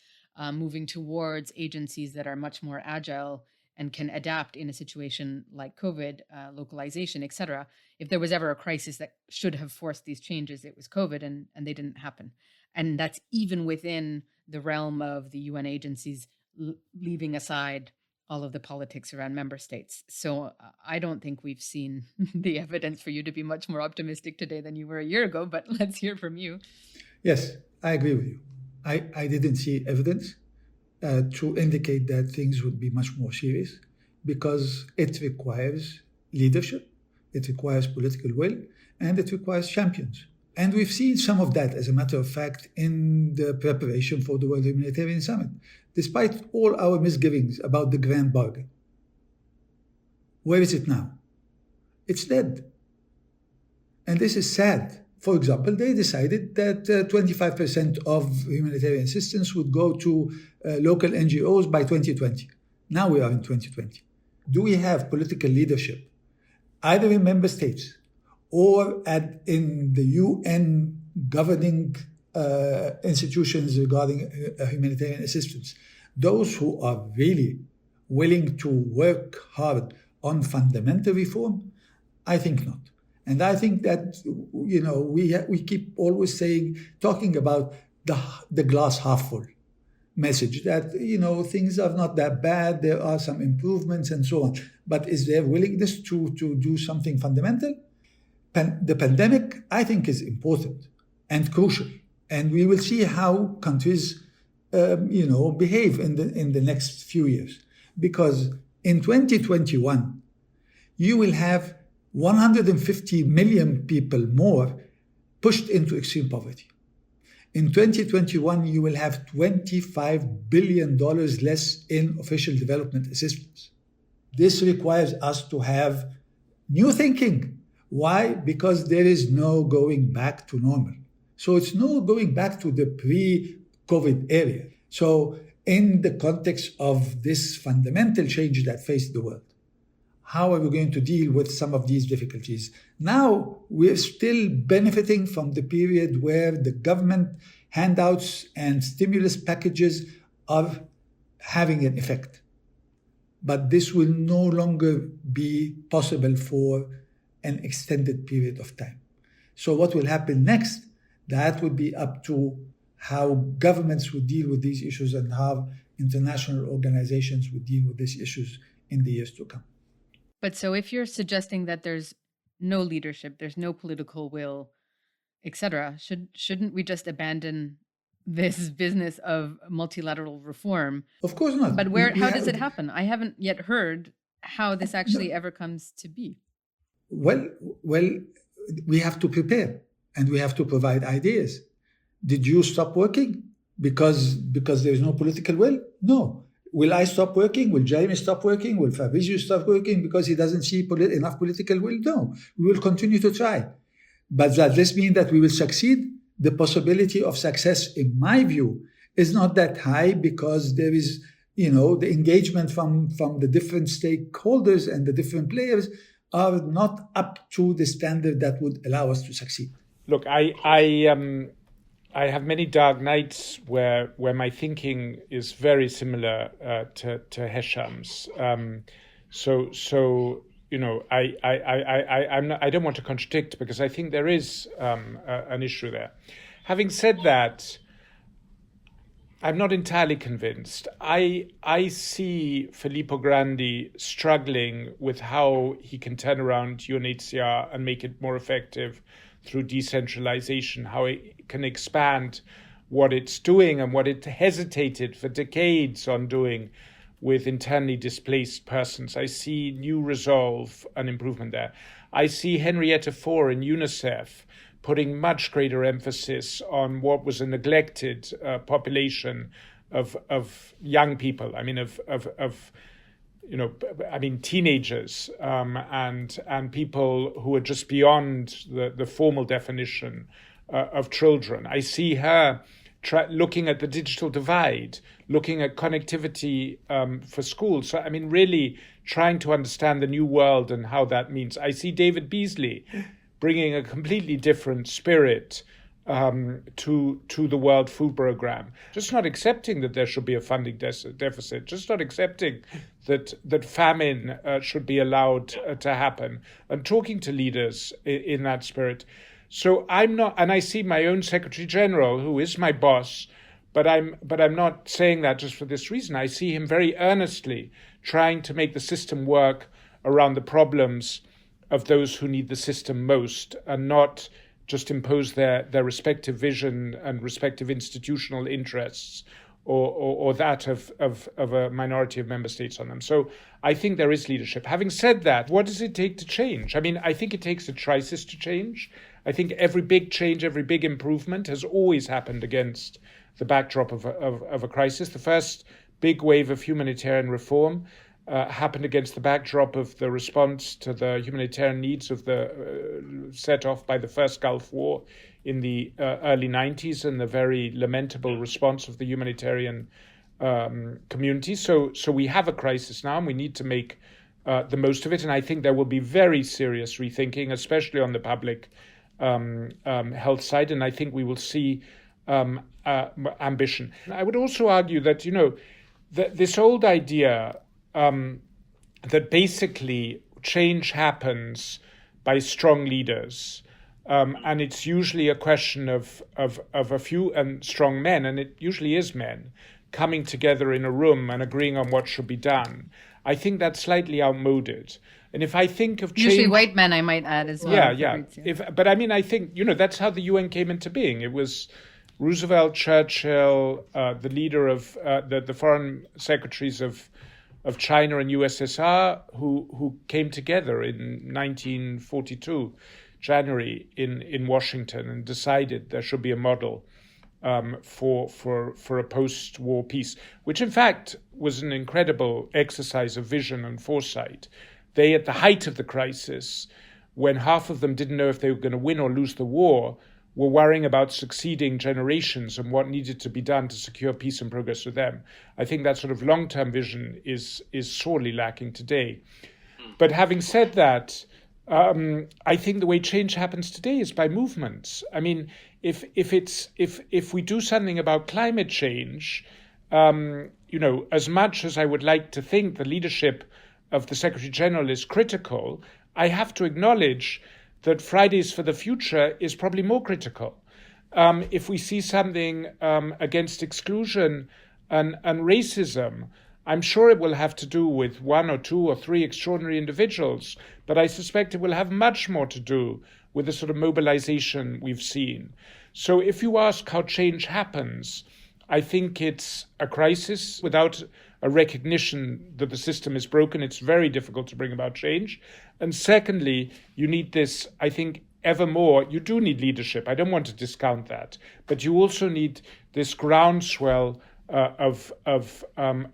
moving towards agencies that are much more agile and can adapt in a situation like COVID, localization, et cetera. If there was ever a crisis that should have forced these changes, it was COVID, and they didn't happen. And that's even within the realm of the UN agencies, leaving aside all of the politics around member states. So I don't think we've seen the evidence for you to be much more optimistic today than you were a year ago, but let's hear from you. Yes, I agree with you. I didn't see evidence to indicate that things would be much more serious, because it requires leadership, it requires political will, and it requires champions. And we've seen some of that, as a matter of fact, in the preparation for the World Humanitarian Summit, despite all our misgivings about the grand bargain. Where is it now? It's dead. And this is sad. For example, they decided that 25% of humanitarian assistance would go to local NGOs by 2020. Now we are in 2020. Do we have political leadership, either in member states or in the UN governing institutions regarding humanitarian assistance. Those who are really willing to work hard on fundamental reform, I think not. And I think that, we keep always talking about the glass half full message, that, things are not that bad, there are some improvements and so on. But is there willingness to do something fundamental? The pandemic, I think, is important and crucial. And we will see how countries, behave in the next few years. Because in 2021, you will have 150 million people more pushed into extreme poverty. In 2021, you will have $25 billion less in official development assistance. This requires us to have new thinking. Why? Because there is no going back to normal. So it's no going back to the pre-COVID era. So in the context of this fundamental change that faced the world, how are we going to deal with some of these difficulties? Now, we're still benefiting from the period where the government handouts and stimulus packages are having an effect. But this will no longer be possible for an extended period of time. So what will happen next, that would be up to how governments would deal with these issues and how international organizations would deal with these issues in the years to come. But so if you're suggesting that there's no leadership, there's no political will, etc., shouldn't we just abandon this business of multilateral reform? Of course not. But how does it happen? I haven't yet heard how this actually ever comes to be. Well, we have to prepare and we have to provide ideas. Did you stop working because there is no political will? No. Will I stop working? Will Jeremy stop working? Will Fabrizio stop working because he doesn't see enough political will? No. We will continue to try. But does this mean that we will succeed? The possibility of success, in my view, is not that high because there is, the engagement from the different stakeholders and the different players are not up to the standard that would allow us to succeed. Look, I have many dark nights where my thinking is very similar to Hesham's. I don't want to contradict because I think there is an issue there. Having said that, I'm not entirely convinced. I see Filippo Grandi struggling with how he can turn around UNHCR and make it more effective through decentralization, how it can expand what it's doing and what it hesitated for decades on doing with internally displaced persons. I see new resolve and improvement there. I see Henrietta Fore in UNICEF putting much greater emphasis on what was a neglected population of young people. Teenagers and people who are just beyond the formal definition of children. I see her looking at the digital divide, looking at connectivity for schools. So, really trying to understand the new world and how that means. I see David Beasley bringing a completely different spirit to the World Food Programme. Just not accepting that there should be a funding deficit, just not accepting that famine should be allowed to happen, and talking to leaders in that spirit. So I'm not, and I see my own Secretary General, who is my boss, but I'm not saying that just for this reason. I see him very earnestly trying to make the system work around the problems of those who need the system most, and not just impose their respective vision and respective institutional interests or that of a minority of member states on them. So I think there is leadership. Having said that, what does it take to change? I think it takes a crisis to change. I think every big change, every big improvement has always happened against the backdrop of a crisis. The first big wave of humanitarian reform happened against the backdrop of the response to the humanitarian needs of the set off by the first Gulf War in the early 90s, and the very lamentable response of the humanitarian community. So we have a crisis now, and we need to make the most of it. And I think there will be very serious rethinking, especially on the public health side. And I think we will see ambition. I would also argue that, this old idea that basically change happens by strong leaders, and it's usually a question of a few and strong men, and it usually is men, coming together in a room and agreeing on what should be done. I think that's slightly outmoded. And if I think of change... Usually white men, I might add as well. Yeah. But I mean, I think, that's how the UN came into being. It was Roosevelt, Churchill, the leader of the foreign secretaries of China and USSR, who came together in 1942, January, in Washington, and decided there should be a model for a post-war peace, which in fact was an incredible exercise of vision and foresight. They, at the height of the crisis, when half of them didn't know if they were going to win or lose the war, were worrying about succeeding generations and what needed to be done to secure peace and progress for them. I think that sort of long-term vision is sorely lacking today. But having said that, I think the way change happens today is by movements. I mean, if we do something about climate change, as much as I would like to think the leadership of the Secretary General is critical, I have to acknowledge that Fridays for the Future is probably more critical. If we see something against exclusion and racism, I'm sure it will have to do with one or two or three extraordinary individuals, but I suspect it will have much more to do with the sort of mobilization we've seen. So if you ask how change happens, I think it's a crisis. Without a recognition that the system is broken, it's very difficult to bring about change. And secondly, you need this, I think, ever more. You do need leadership. I don't want to discount that. But you also need this groundswell of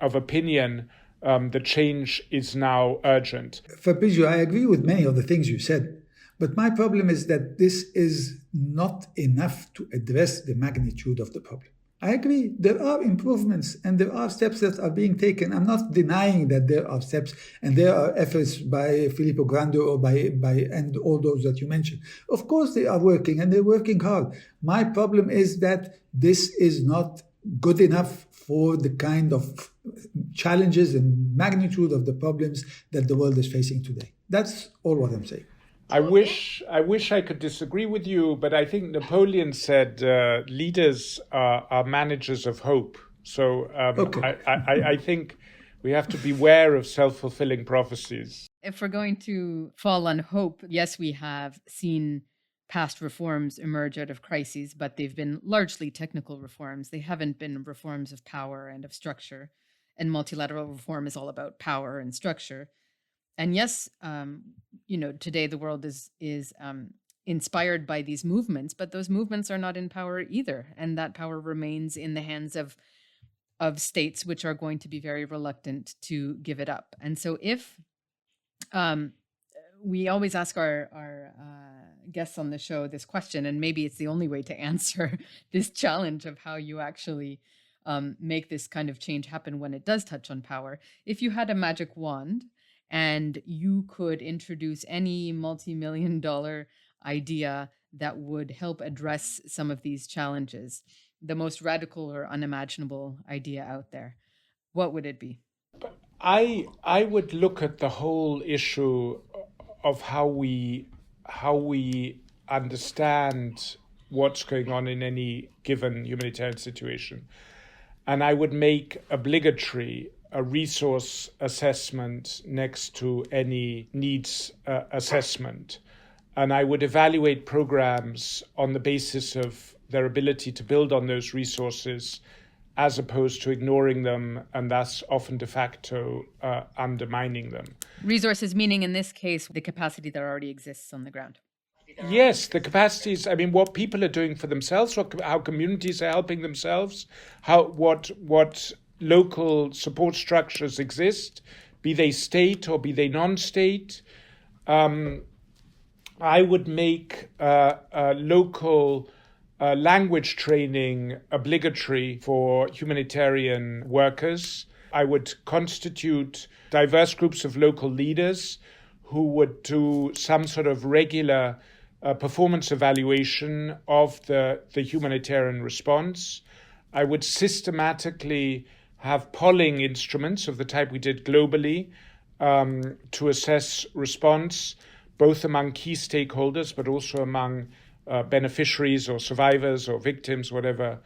opinion that change is now urgent. Fabrizio, I agree with many of the things you said. But my problem is that this is not enough to address the magnitude of the problem. I agree, there are improvements and there are steps that are being taken. I'm not denying that there are steps and there are efforts by Filippo Grandi or by and all those that you mentioned. Of course they are working and they're working hard. My problem is that this is not good enough for the kind of challenges and magnitude of the problems that the world is facing today. That's all what I'm saying. I wish I could disagree with you, but I think Napoleon said leaders are managers of hope. So okay. I think we have to beware of self-fulfilling prophecies. If we're going to fall on hope, yes, we have seen past reforms emerge out of crises, but they've been largely technical reforms. They haven't been reforms of power and of structure. And multilateral reform is all about power and structure. And yes, today the world is inspired by these movements, but those movements are not in power either. And that power remains in the hands of states, which are going to be very reluctant to give it up. And so if we always ask our guests on the show this question, and maybe it's the only way to answer this challenge of how you actually make this kind of change happen when it does touch on power. If you had a magic wand, and you could introduce any multi-million-dollar idea that would help address some of these challenges, the most radical or unimaginable idea out there, what would it be? I would look at the whole issue of how we understand what's going on in any given humanitarian situation, and I would make obligatory a resource assessment next to any needs assessment. And I would evaluate programs on the basis of their ability to build on those resources as opposed to ignoring them and thus often de facto undermining them. Resources meaning in this case the capacity that already exists on the ground. Yes, the capacities, what people are doing for themselves, how communities are helping themselves, what local support structures exist, be they state or be they non-state. I would make local language training obligatory for humanitarian workers. I would constitute diverse groups of local leaders who would do some sort of regular performance evaluation of the humanitarian response. I would systematically have polling instruments of the type we did globally to assess response, both among key stakeholders, but also among beneficiaries or survivors or victims, whatever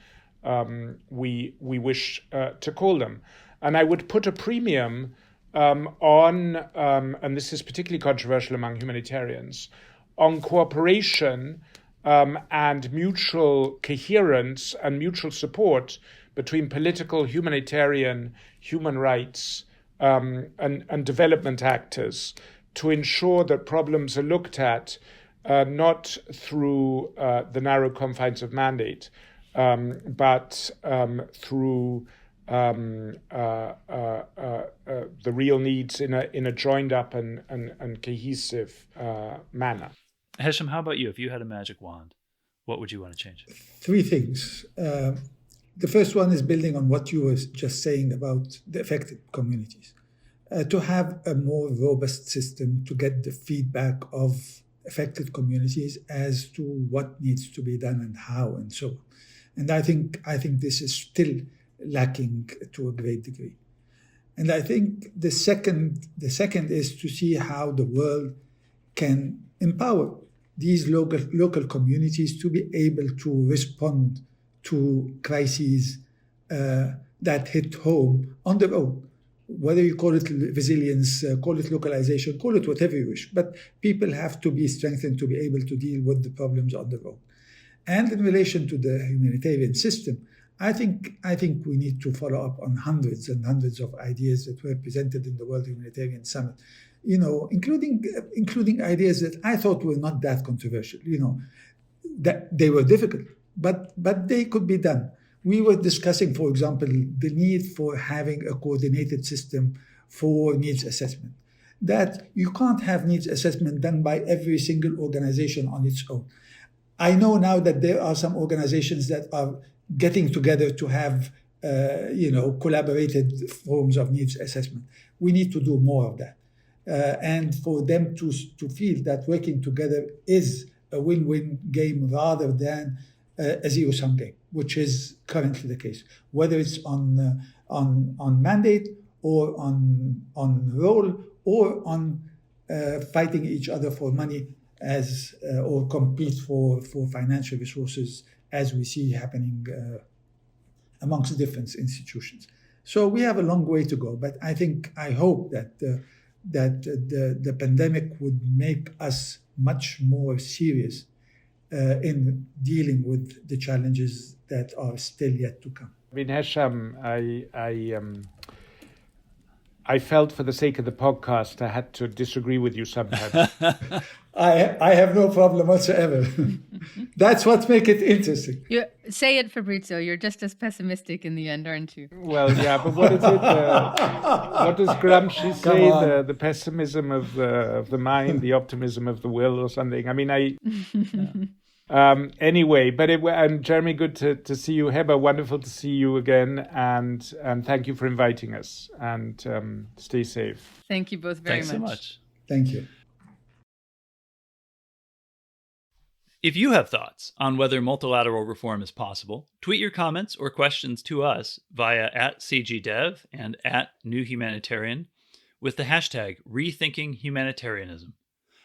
we wish to call them. And I would put a premium on, and this is particularly controversial among humanitarians, on cooperation and mutual coherence and mutual support between political, humanitarian, human rights, and development actors to ensure that problems are looked at not through the narrow confines of mandate, but through the real needs in a joined up and cohesive manner. Hesham, how about you? If you had a magic wand, what would you want to change? 3 things. The first one is building on what you were just saying about the affected communities. To have a more robust system to get the feedback of affected communities as to what needs to be done and how and so on. And I think this is still lacking to a great degree. And I think the second is to see how the world can empower these local communities to be able to respond to crises that hit home on their own. Whether you call it resilience, call it localization, call it whatever you wish, but people have to be strengthened to be able to deal with the problems on their own. And in relation to the humanitarian system, I think we need to follow up on hundreds and hundreds of ideas that were presented in the World Humanitarian Summit, including ideas that I thought were not that controversial, that they were difficult, but they could be done. We were discussing, for example, the need for having a coordinated system for needs assessment, that you can't have needs assessment done by every single organization on its own. I know now that there are some organizations that are getting together to have, collaborated forms of needs assessment. We need to do more of that. And for them to feel that working together is a win-win game rather than a zero-sum game, which is currently the case, whether it's on mandate or on role or on fighting each other for money or compete for financial resources, as we see happening amongst different institutions. So we have a long way to go, but I hope that the pandemic would make us much more serious in dealing with the challenges that are still yet to come. I mean, Hesham, I felt for the sake of the podcast I had to disagree with you sometimes. I have no problem whatsoever. That's what makes it interesting. Say it, Fabrizio. You're just as pessimistic in the end, aren't you? Well, yeah, but what is it? What does Gramsci say? The pessimism of the mind, the optimism of the will, or something. I mean, anyway, and Jeremy, good to see you. Heba, wonderful to see you again, and thank you for inviting us. And stay safe. Thank you both very much. Thanks so much. Thank you. If you have thoughts on whether multilateral reform is possible, tweet your comments or questions to us via @CGDev and @NewHumanitarian with the hashtag Rethinking Humanitarianism.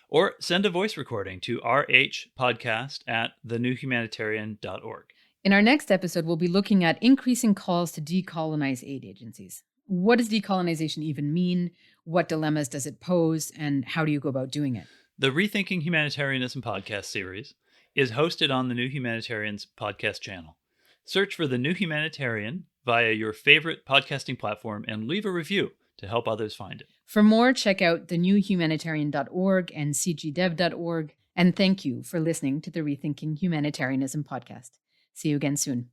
Or send a voice recording to rhpodcast@thenewhumanitarian.org. In our next episode, we'll be looking at increasing calls to decolonize aid agencies. What does decolonization even mean? What dilemmas does it pose? And how do you go about doing it? The Rethinking Humanitarianism podcast series is hosted on the New Humanitarian's podcast channel. Search for The New Humanitarian via your favorite podcasting platform and leave a review to help others find it. For more, check out thenewhumanitarian.org and cgdev.org. And thank you for listening to the Rethinking Humanitarianism podcast. See you again soon.